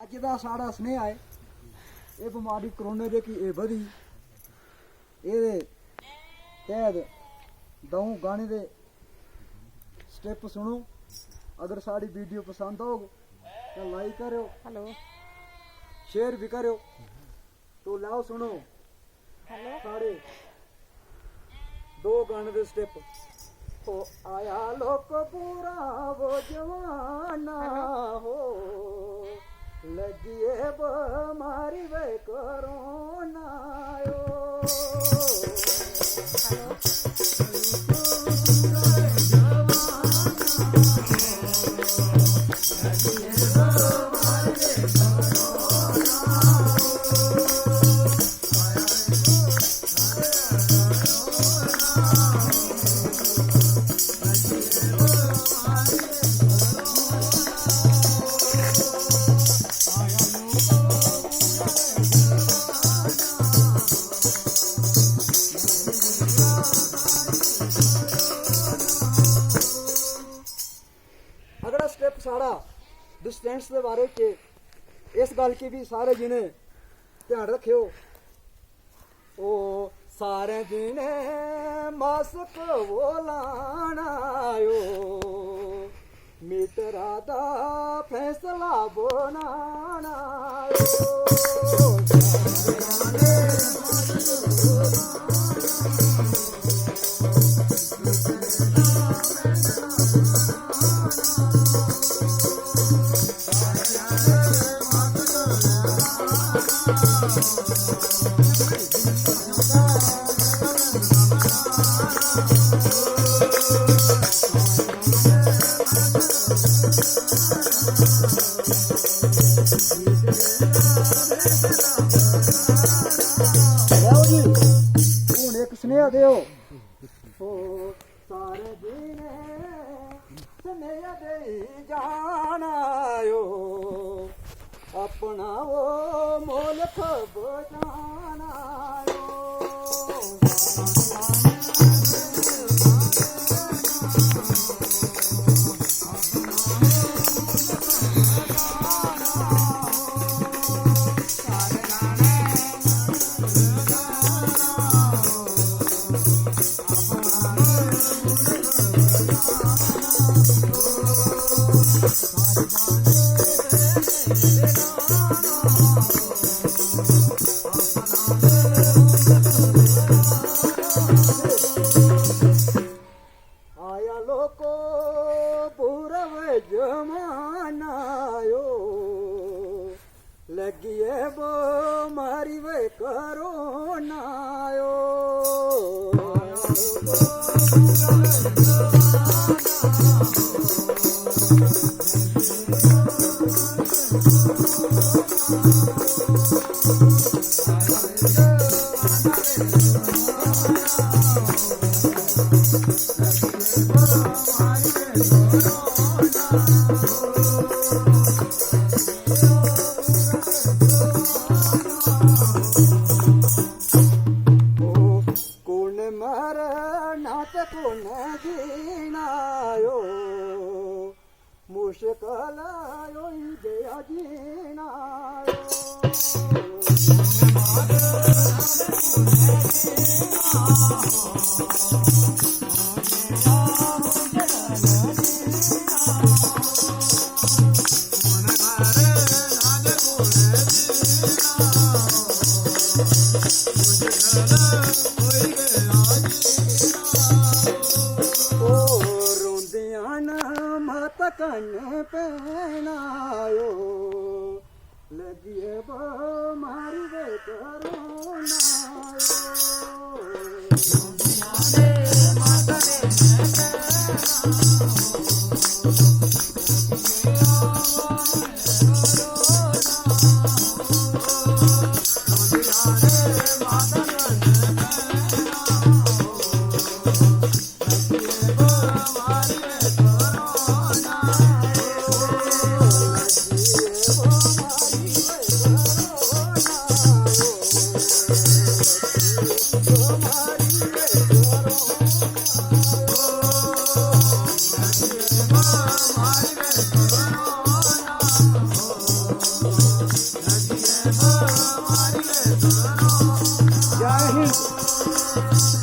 ਅੱਜ ਦਾ ਸਾਡਾ ਸੁਨੇਹਾ ਹੈ ਇਹ ਬਿਮਾਰੀ ਕਰੋਨੇ ਦੀ ਕੀ ਇਹ ਵਧੀ ਇਹਦੇ ਤਹਿਤ ਦਊ ਗਾਣੇ ਦੇ ਸਟੈਪ ਸੁਣੋ। अगर साड़ी वीडियो पसंद हो तो लाइक करो, हेलो शेयर भी करो। तो लाओ सुनो हेलो सारे दो गाने दे स्टेप। हो आया लोक पूरा वो जवाना हो लगिए बीमारी वे कोरोना अगला स्टेप सारा डिस्टेंस के बारे च इस गल की भी सारे जिने ध्यान रखियो। ओ सारे जिने मास्क वो लाना आयो मीटरा दा फैसला बनाना स्नेह दियो हो सारे जीने स्नेह दे जाना यो अपना वो मुल्क बचाना यो। आया लोको पूरब जमाना यो लगिए बीमारी वे कोरोना यो। कौन मरना तो कौन जीना यो मुश्किल यो गया जीना कन पहनायो लगिए बीमारी वे कोरोना ਜੈ ਹਿੰਦ।